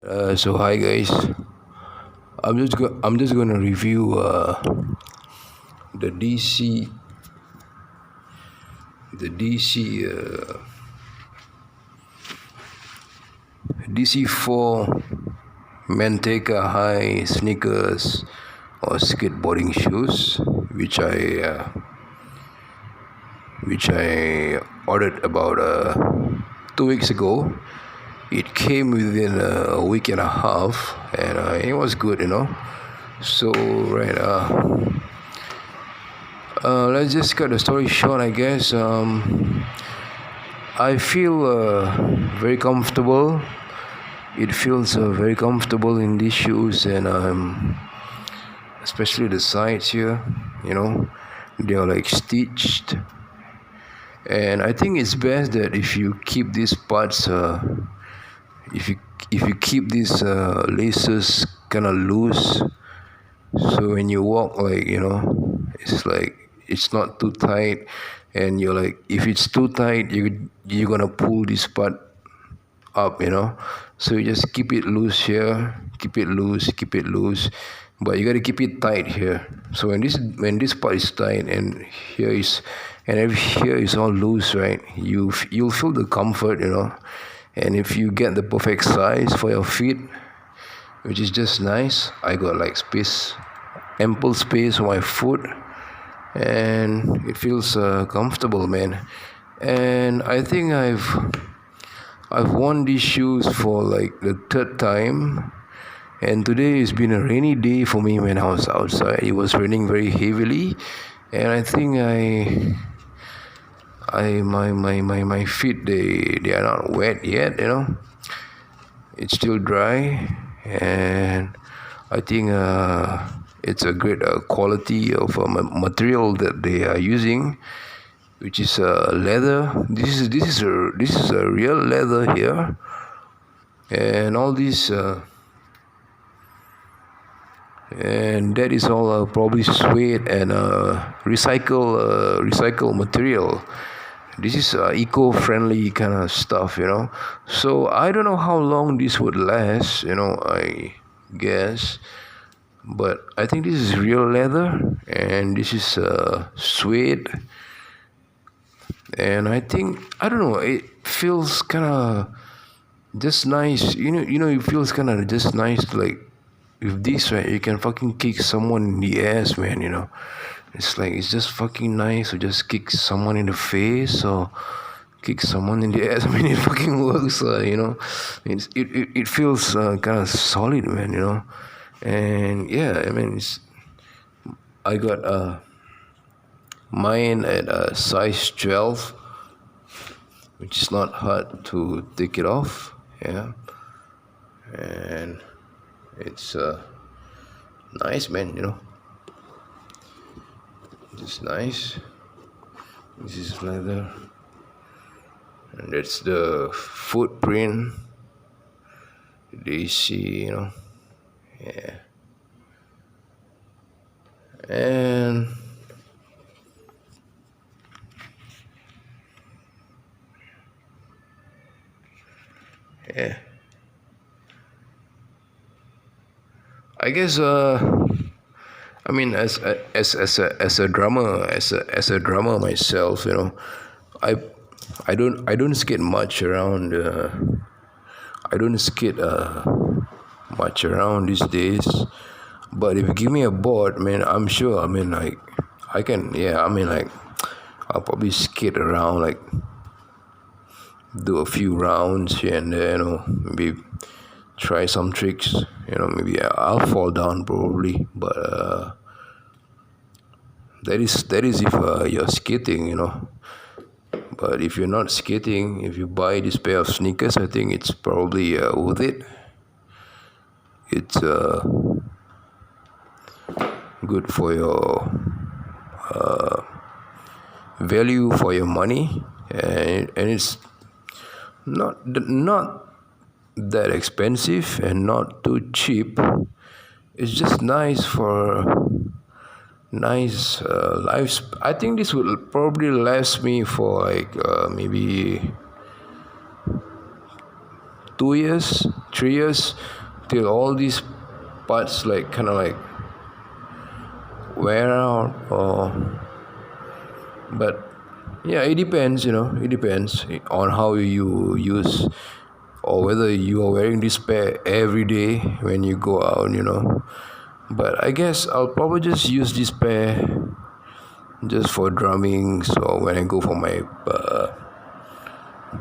So hi guys, I'm just gonna review the DC4 Manteca High sneakers or skateboarding shoes, which I ordered about 2 weeks ago. It came within a week and a half, and it was good, you know. So right, let's just cut the story short, I guess. I feel very comfortable. It feels very comfortable in these shoes, and especially the sides here. You know, they are like stitched, and I think it's best that if you keep these parts, if you keep these laces kind of loose, so when you walk, like it's like it's not too tight, and you're like, if it's too tight, you're gonna pull this part up, so you just keep it loose here, keep it loose, but you got to keep it tight here. So when this part is tight, and here is all loose, right? You'll feel the comfort, and if you get the perfect size for your feet, which is just nice. I got like ample space on my foot, and it feels comfortable, man. And I think I've worn these shoes for like the third time, and today has been a rainy day for me. When I was outside, it was raining very heavily, and I think my feet, they are not wet yet, it's still dry, and I think it's a great quality of material that they are using, which is leather. This is a real leather here, and all these and that is all probably suede and recycle material. This is eco-friendly kind of stuff, so I don't know how long this would last, I guess, but I think this is real leather, and this is suede, and I think, I don't know, it feels kind of just nice, it feels kind of just nice, like with this, right? You can fucking kick someone in the ass, man. It's like, it's just fucking nice to just kick someone in the face or kick someone in the ass. I mean, it fucking works, it feels kind of solid, man. And yeah, I mean, I got mine at size 12, which is not hard to take it off. Yeah, and it's nice, man. It's nice. This is leather, and that's the footprint they see, yeah. And yeah, I guess I mean, as a drummer, as a drummer myself, I I don't skate much around. I don't skate much around these days. But if you give me a board, man, I'm sure. I mean, like, I can. Yeah, I mean, like, I'll probably skate around, like, do a few rounds here and there. Maybe try some tricks. Maybe I'll fall down probably, but that is if you're skating. But if you're not skating, if you buy this pair of sneakers, I think it's probably worth it. It's good for your value for your money, and it's not that expensive and not too cheap. It's just nice for nice lives. I think this will probably last me for like maybe 2 years, 3 years, till all these parts like kind of like wear out. Or but yeah, it depends. It depends on how you use, or whether you are wearing this pair every day when you go out. But I guess I'll probably just use this pair just for drumming, or when I go for my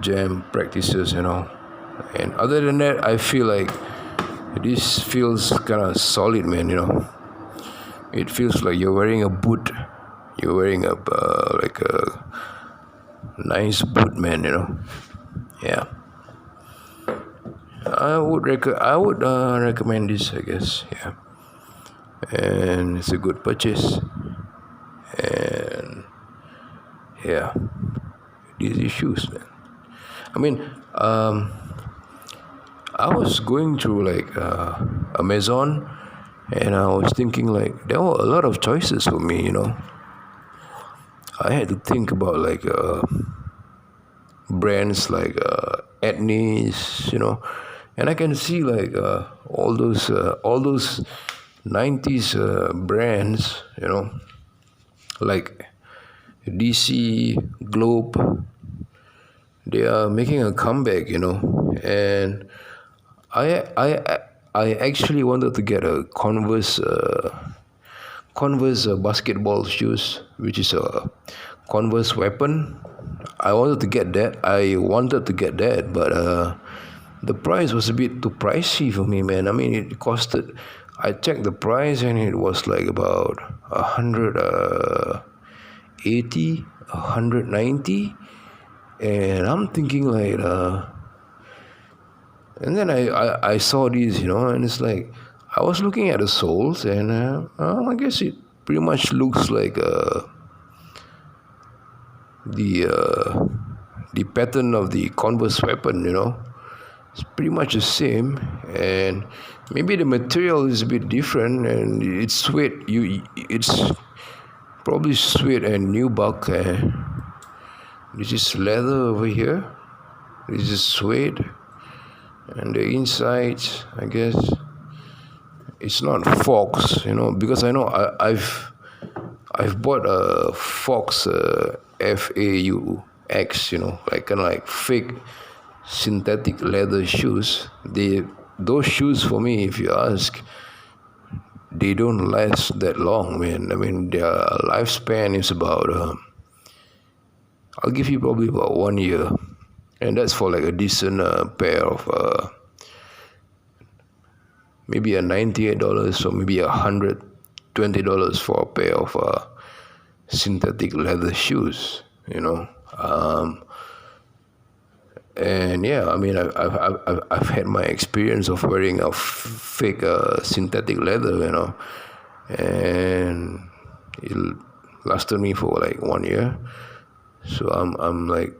jam practices. And other than that, I feel like this feels kind of solid, man. It feels like you're wearing a boot. You're wearing a like a nice boot, man. Yeah. I would recommend this, I guess. Yeah. And it's a good purchase. And yeah, these shoes, man. I mean, I was going through like Amazon, and I was thinking like there were a lot of choices for me. I had to think about like brands like Etnies, and I can see like all those 90s brands, like DC, Globe. They are making a comeback, and I actually wanted to get a Converse basketball shoes, which is a Converse weapon. I wanted to get that, but the price was a bit too pricey for me, man. I mean, it costed. I checked the price, and it was like about 180, 190, and I'm thinking like, and then I saw these, and it's like I was looking at the soles, and I guess it pretty much looks like the pattern of the Converse weapon. It's pretty much the same, and maybe the material is a bit different, and it's suede. It's probably suede and nubuck. This is leather over here. This is suede, and the insides, I guess, it's not Fox. Because I know I've bought a Fox, FAUX. Like kind of like fake synthetic leather shoes. Those shoes for me, if you ask, they don't last that long, man. I mean, their lifespan is about I'll give you probably about 1 year, and that's for like a decent pair of maybe a $98 or maybe $120 for a pair of synthetic leather shoes. And yeah, I mean, I've had my experience of wearing a fake synthetic leather, and it lasted me for like 1 year. So I'm like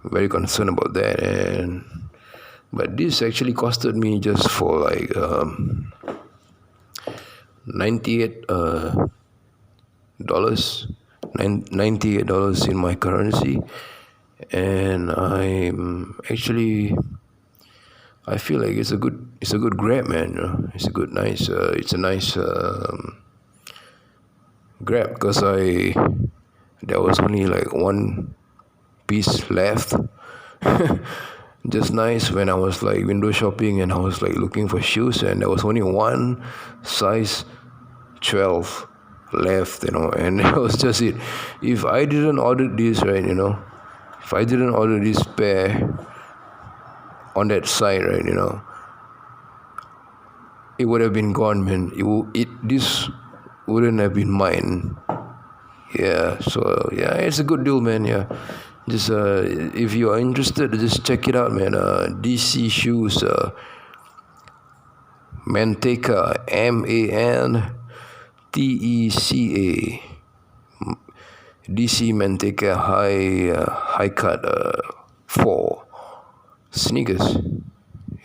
very concerned about that, but this actually costed me just for like $98 in my currency. And I feel like it's a good grab, man. It's a nice grab, because there was only like one piece left. Just nice when I was like window shopping, and I was like looking for shoes, and there was only one size 12 left, and that was just it. If I didn't order this, right, if I didn't order this pair on that site, right, it would have been gone, man. This wouldn't have been mine. Yeah, so yeah, it's a good deal, man. Yeah, just if you are interested, just check it out, man. DC shoes, Manteca, MANTECA, DC Manteca high cut 4 sneakers.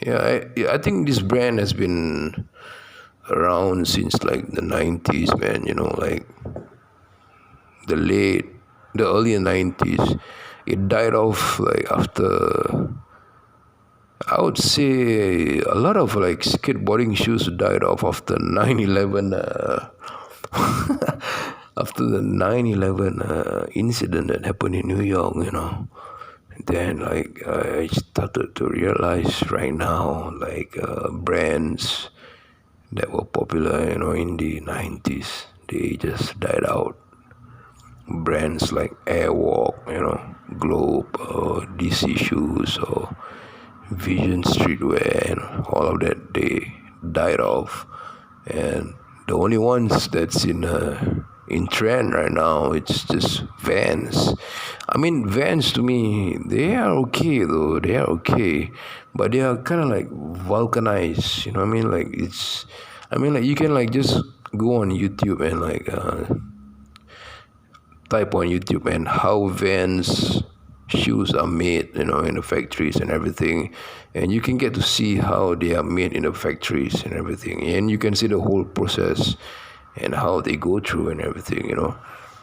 Yeah, I think this brand has been around since like the 90s, man. Like the early 90s. It died off like after I would say a lot of like skateboarding shoes died off after 9/11. After the 9/11 incident that happened in New York, then like I started to realize right now, like brands that were popular, in the 90s, they just died out. Brands like Airwalk, Globe, or DC Shoes, or Vision Streetwear, and all of that, they died off. And the only ones that's in trend right now, it's just Vans. I mean, Vans to me, they are okay though. They are okay, but they are kind of like vulcanized. You know what I mean? Like you can like just go on YouTube and like type on YouTube and how Vans shoes are made, in the factories and everything, and you can get to see how they are made in the factories and everything, and you can see the whole process and how they go through and everything.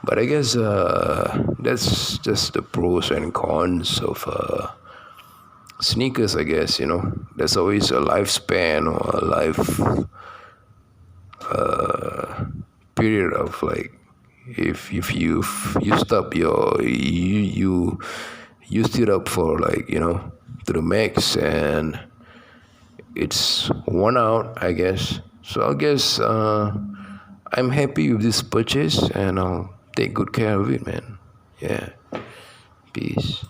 But I guess that's just the pros and cons of sneakers. I guess there's always a lifespan or a life period of like if you've used up your you used it up for like to the max, and it's worn out, I guess. So I guess I'm happy with this purchase, and I'll take good care of it, man. Yeah. Peace.